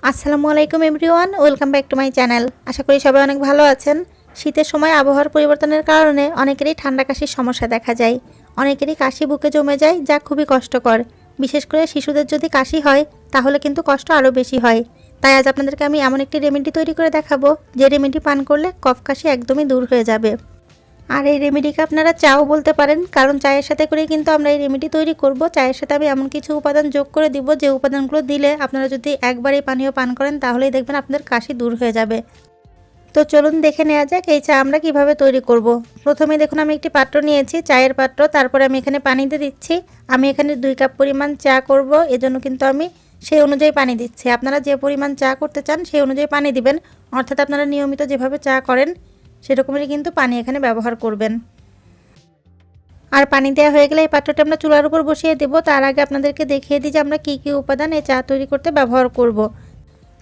আসসালামু আলাইকুম everyone, welcome back to my channel. আশা করি সবাই অনেক ভালো আছেন। শীতের সময় আবহাওয়ার পরিবর্তনের কারণে অনেকেরই ঠান্ডা কাশির সমস্যা দেখা যায়। অনেকেরই কাশি বুকে জমে যায়, যা খুবই কষ্টকর। বিশেষ করে শিশুদের যদি কাশি হয় তাহলে কিন্তু কষ্ট আরও বেশি হয়। তাই আজ আপনাদেরকে আমি এমন একটি রেমেডি তৈরি করে দেখাবো যে রেমেডি পান করলে কফ কাশি একদমই দূর হয়ে যাবে। আর এই রেমেডিকে আপনারা চাও বলতে পারেন, কারণ চায়ের সাথে করেই কিন্তু আমরা এই রেমেডি তৈরি করব। চায়ের সাথে আমি এমন কিছু উপাদান যোগ করে দিব যে উপাদানগুলো দিলে আপনারা যদি একবার এই পানীয় পান করেন তাহলেই দেখবেন আপনাদের কাশি দূর হয়ে যাবে। তো চলুন দেখে নেওয়া যাক এই চা আমরা কিভাবে তৈরি করব। প্রথমে দেখুন আমি একটি পাত্র নিয়েছি, চায়ের পাত্র। তারপরে আমি এখানে পানি দিয়ে দিচ্ছি। আমি এখানে 2 কাপ পরিমাণ চা করব, এজন্য কিন্তু আমি সেই অনুযায়ী পানি দিচ্ছি। আপনারা যে পরিমাণ চা করতে চান সেই অনুযায়ী পানি দিবেন, অর্থাৎ আপনারা নিয়মিত যেভাবে চা করেন সেরকমই কিন্তু পানি এখানে ব্যবহার করবেন। আর পানি দেওয়া হয়ে গেলে এই পাত্রটা আমরা চুলার উপর বসিয়ে দেব। তার আগে আপনাদেরকে দেখিয়ে দিই যে আমরা কী কী উপাদান এই চা তৈরি করতে ব্যবহার করব।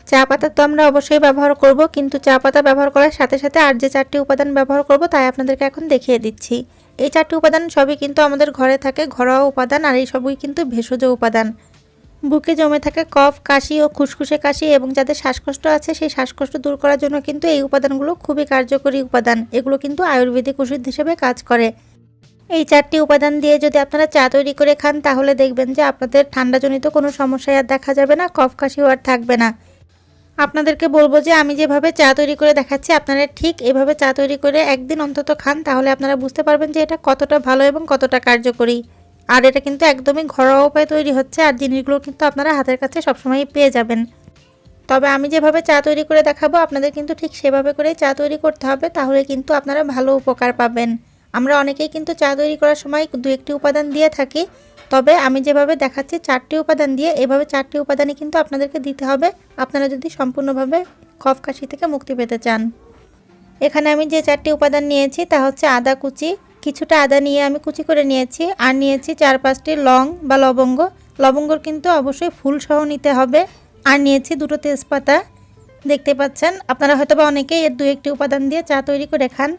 চা পাতা তো আমরা অবশ্যই ব্যবহার করব, কিন্তু চা পাতা ব্যবহার করার সাথে সাথে আর যে 4টি উপাদান ব্যবহার করব তাই আপনাদেরকে এখন দেখিয়ে দিচ্ছি। এই 4টি উপাদান সবই কিন্তু আমাদের ঘরে থাকে, ঘরোয়া উপাদান, আর এই সবই কিন্তু ভেষজ উপাদান। বুকে জমে থাকা কফ, কাশি ও খুসখুসে কাশি এবং যাদের শ্বাসকষ্ট আছে সেই শ্বাসকষ্ট দূর করার জন্য কিন্তু এই উপাদানগুলো খুবই কার্যকরী উপাদান। এগুলো কিন্তু আয়ুর্বেদিক ওষুধ হিসেবে কাজ করে। এই 4টি উপাদান দিয়ে যদি আপনারা চা তৈরি করে খান তাহলে দেখবেন যে আপনাদের ঠান্ডাজনিত কোনো সমস্যাই আর দেখা যাবে না, কফ কাশিও আর থাকবে না। আপনাদেরকে বলবো যে আমি যেভাবে চা তৈরি করে দেখাচ্ছি আপনারা ঠিক এভাবে চা তৈরি করে একদিন অন্তত খান, তাহলে আপনারা বুঝতে পারবেন যে এটা কতটা ভালো এবং কতটা কার্যকরী। আর এটা কিন্তু একদমই ঘরোয়া উপায়ে তৈরি হচ্ছে, আর জিনিসগুলো কিন্তু আপনারা হাতের কাছে সবসময়ই পেয়ে যাবেন। তবে আমি যেভাবে চা তৈরি করে দেখাবো আপনাদের কিন্তু ঠিক সেভাবে করেই চা তৈরি করতে হবে, তাহলে কিন্তু আপনারা ভালো উপকার পাবেন। আমরা অনেকেই কিন্তু চা তৈরি করার সময় 2-1টি উপাদান দিয়ে থাকি, তবে আমি যেভাবে দেখাচ্ছি 4টি উপাদান দিয়ে, এভাবে 4টি উপাদানই কিন্তু আপনাদেরকে দিতে হবে আপনারা যদি সম্পূর্ণভাবে কফ কাশি থেকে মুক্তি পেতে চান। এখানে আমি যে 4টি উপাদান নিয়েছি তা হচ্ছে আদা কুচি, কিছুটা আদা নিয়ে আমি কুচি করে নিয়েছি, আর নিয়েছি 4-5টি লং বা লবঙ্গ। লবঙ্গর কিন্তু অবশ্যই ফুল সহ নিতে হবে। আর নিয়েছি 2টো তেজপাতা। দেখতে পাচ্ছেন আপনারা হয়তোবা অনেকেই এর 2-1টি উপাদান দিয়ে চা তৈরি করে খান।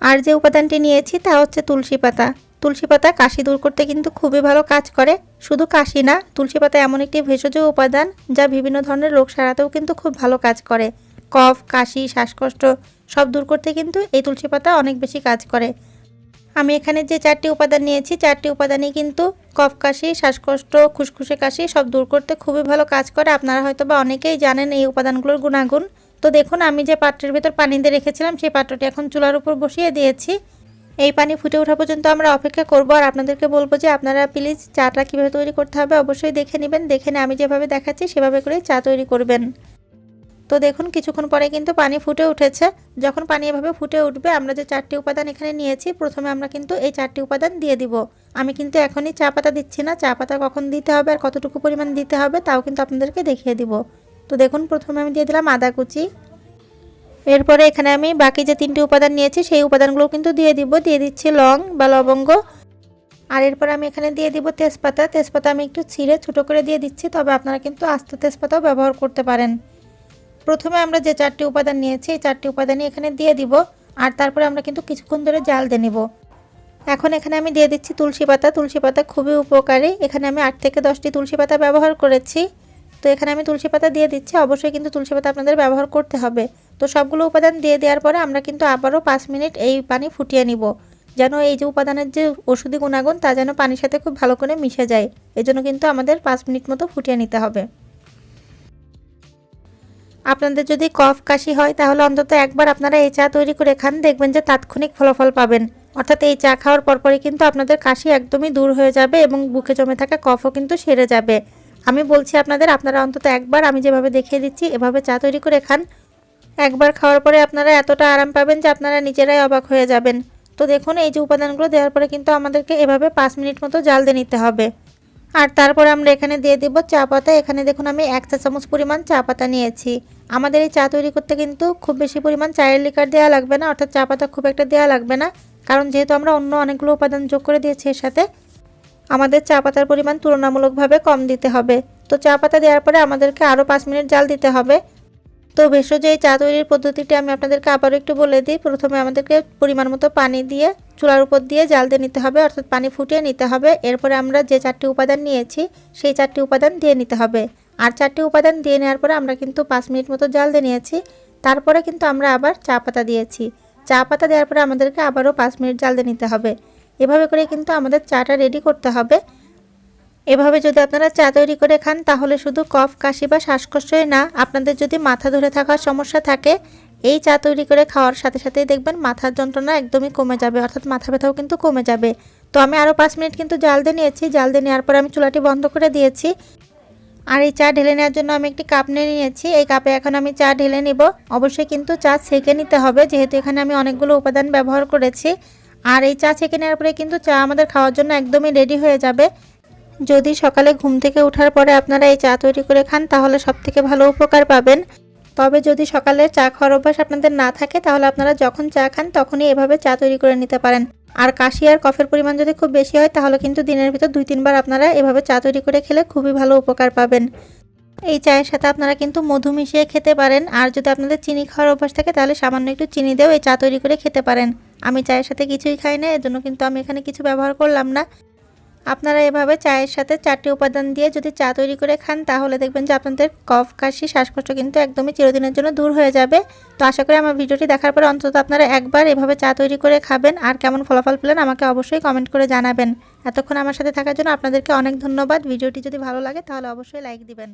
আর যে উপাদানটি নিয়েছি তা হচ্ছে তুলসী পাতা। তুলসী পাতা কাশি দূর করতে কিন্তু খুবই ভালো কাজ করে। শুধু কাশি না, তুলসী পাতা এমন একটি ভেষজ উপাদান যা বিভিন্ন ধরনের রোগ সারাতেও কিন্তু খুব ভালো কাজ করে। কফ, কাশি, শ্বাসকষ্ট সব দূর করতে কিন্তু এই তুলসী পাতা অনেক বেশি কাজ করে। আমি এখানে যে 4টি উপাদান নিয়েছি 4টি উপাদানই কিন্তু কফ কাশি, শ্বাসকষ্ট, খুসখুসে কাশি সব দূর করতে খুবই ভালো কাজ করে। আপনারা হয়তোবা অনেকেই জানেন এই উপাদানগুলোর গুণাগুণ। তো দেখুন আমি যে পাত্রের ভেতর পানি দিয়ে রেখেছিলাম সেই পাত্রটি এখন চুলার উপর বসিয়ে দিয়েছি। এই পানি ফুটে ওঠা পর্যন্ত আমরা অপেক্ষা করব। আর আপনাদেরকে বলবো যে আপনারা প্লিজ চাটা কীভাবে তৈরি করতে হবে অবশ্যই দেখে নেবেন, দেখে নিয়ে আমি যেভাবে দেখাচ্ছি সেভাবে করে চা তৈরি করবেন। তো দেখুন কিছুক্ষণ পরে কিন্তু পানি ফুটে উঠেছে। যখন পানি এভাবে ফুটে উঠবে আমরা যে 4টি উপাদান এখানে নিয়েছি প্রথমে আমরা কিন্তু এই 4টি উপাদান দিয়ে দিব। আমি কিন্তু এখনই চা পাতা দিচ্ছি না, চা পাতা কখন দিতে হবে আর কতটুকু পরিমাণ দিতে হবে তাও কিন্তু আপনাদেরকে দেখিয়ে দিব। তো দেখুন প্রথমে আমি দিয়ে দিলাম আদা কুচি। এরপরে এখানে আমি বাকি যে 3টি উপাদান নিয়েছি সেই উপাদানগুলো কিন্তু দিয়ে দিব। দিয়ে দিচ্ছি লং বা লবঙ্গ। আর এরপর আমি এখানে দিয়ে দিব তেজপাতা। তেজপাতা আমি একটু ছিঁড়ে ছোটো করে দিয়ে দিচ্ছি, তবে আপনারা কিন্তু আস্ত তেজপাতাও ব্যবহার করতে পারেন। প্রথমে আমরা যে 4টি উপাদান নিয়েছি এই 4টি উপাদানই এখানে দিয়ে দিব, আর তারপরে আমরা কিন্তু কিছুক্ষণ ধরে জাল দিয়ে নেব। এখন এখানে আমি দিয়ে দিচ্ছি তুলসী পাতা। তুলসী পাতা খুবই উপকারী, এখানে আমি 8 থেকে 10টি তুলসী পাতা ব্যবহার করেছি। তো এখানে আমি তুলসী পাতা দিয়ে দিচ্ছি, অবশ্যই কিন্তু তুলসী পাতা আপনাদের ব্যবহার করতে হবে। তো সবগুলো উপাদান দিয়ে দেওয়ার পরে আমরা কিন্তু আবারও 5 মিনিট এই পানি ফুটিয়ে নিব, যেন এই যে উপাদানের যে ওষুধি গুণাগুণ তা যেন পানির সাথে খুব ভালো করে মিশে যায়। এজন্য কিন্তু আমাদের 5 মিনিট মতো ফুটিয়ে নিতে হবে। আপনাদের যদি কফ কাশি হয় তাহলে অন্তত একবার আপনারা এই চা তৈরি করে খান, দেখবেন যে তাৎক্ষণিক ফলাফল পাবেন। অর্থাৎ এই চা খাওয়ার পরপরই কিন্তু আপনাদের কাশি একদমই দূর হয়ে যাবে এবং বুকে জমে থাকা কফও কিন্তু সেরে যাবে। আমি বলছি আপনারা অন্তত একবার আমি যেভাবে দেখিয়ে দিচ্ছি এভাবে চা তৈরি করে খান। একবার খাওয়ার পরে আপনারা এতটা আরাম পাবেন যে আপনারা নিজেরাই অবাক হয়ে যাবেন। তো দেখুন এই যে উপাদানগুলো দেওয়ার পরে কিন্তু আমাদেরকে এভাবে 5 মিনিট মতো জাল দিয়ে নিতে হবে। আর তারপর আমরা এখানে দিয়ে দিব চা পাতা। এখানে দেখুন আমি 1 চা চামচ পরিমাণ চা পাতা নিয়েছি। আমাদের এই চা তৈরি করতে কিন্তু খুব বেশি পরিমাণ চায়ের লিকার দেওয়া লাগবে না, অর্থাৎ চা পাতা খুব একটা দেওয়া লাগবে না, কারণ যেহেতু আমরা অন্য অনেকগুলো উপাদান যোগ করে দিয়েছি এর সাথে, আমাদের চা পাতার পরিমাণ তুলনামূলকভাবে কম দিতে হবে। তো চা পাতা দেওয়ার পরে আমাদেরকে আরও 5 মিনিট জাল দিতে হবে। তো ভেষজ এই চা তৈরির পদ্ধতিটি আমি আপনাদেরকে আবারও একটু বলে দিই। প্রথমে আমাদেরকে পরিমাণ মতো পানি দিয়ে চুলার উপর দিয়ে জাল দিয়ে নিতে হবে, অর্থাৎ পানি ফুটিয়ে নিতে হবে। এরপরে আমরা যে 4টি উপাদান নিয়েছি সেই 4টি উপাদান দিয়ে নিতে হবে। আর 4টি উপাদান দিয়ে নেওয়ার পরে আমরা কিন্তু 5 মিনিট মতো জাল দিয়ে নিয়েছি। তারপরে কিন্তু আমরা আবার চা পাতা দিয়েছি। চা পাতা দেওয়ার পরে আমাদেরকে আবারও 5 মিনিট জাল দিয়ে নিতে হবে। এভাবে করে কিন্তু আমাদের চাটা রেডি করতে হবে। এভাবে যদি আপনারা চা তৈরি করে খান তাহলে শুধু কফ, কাশি বা শ্বাসকষ্টই না, আপনাদের যদি মাথা ধরে থাকার সমস্যা থাকে এই চা তৈরি করে খাওয়ার সাথে সাথেই দেখবেন মাথার যন্ত্রণা একদমই কমে যাবে, অর্থাৎ মাথা ব্যথাও কিন্তু কমে যাবে। তো আমি আরও 5 মিনিট কিন্তু জাল দিয়ে নিয়েছি। জাল দিয়ে নেওয়ার পর আমি চুলাটি বন্ধ করে দিয়েছি। আর এই চা ঢেলে নেওয়ার জন্য আমি একটি কাপ নিয়ে নিয়েছি। এই কাপে এখন আমি চা ঢেলে নিব। অবশ্যই কিন্তু চা ছেঁকে নিতে হবে, যেহেতু এখানে আমি অনেকগুলো উপাদান ব্যবহার করেছি। আর এই চা ছেঁকে নেওয়ার পরে কিন্তু চা আমাদের খাওয়ার জন্য একদমই রেডি হয়ে যাবে। যদি সকালে ঘুম থেকে ওঠার পরে আপনারা এই চা তৈরি করে খান তাহলে সবথেকে ভালো উপকার পাবেন। তবে যদি সকালে চা খাওয়ার অভ্যাস আপনাদের না থাকে তাহলে আপনারা যখন চা খান তখনই এভাবে চা তৈরি করে নিতে পারেন। আর কাশি আর কফের পরিমাণ যদি খুব বেশি হয় তাহলে কিন্তু দিনের ভিতর 2-3 বার আপনারা এভাবে চা তৈরি করে খেলে খুবই ভালো উপকার পাবেন। এই চায়ের সাথে আপনারা কিন্তু মধু মিশিয়ে খেতে পারেন। আর যদি আপনাদের চিনি খাওয়ার অভ্যাস থাকে তাহলে সামান্য একটু চিনি দিয়েও এই চা তৈরি করে খেতে পারেন। আমি চায়ের সাথে কিছুই খাই না, এজন্য কিন্তু আমি এখানে কিছু ব্যবহার করলাম না। আপনারা এভাবে চায়ের সাথে 4টি উপাদান দিয়ে যদি চা তৈরি করে খান তাহলে দেখবেন যে আপনাদের কফ, কাশি, শ্বাসকষ্ট কিন্তু একদমই চিরদিনের জন্য দূর হয়ে যাবে। তো আশা করি আমার ভিডিওটি দেখার পরে অন্তত আপনারা একবার এভাবে চা তৈরি করে খাবেন। আর কেমন ফলাফল পেলেন আমাকে অবশ্যই কমেন্ট করে জানাবেন। এতক্ষণ আমার সাথে থাকার জন্য আপনাদেরকে অনেক ধন্যবাদ। ভিডিওটি যদি ভালো লাগে তাহলে অবশ্যই লাইক দিবেন।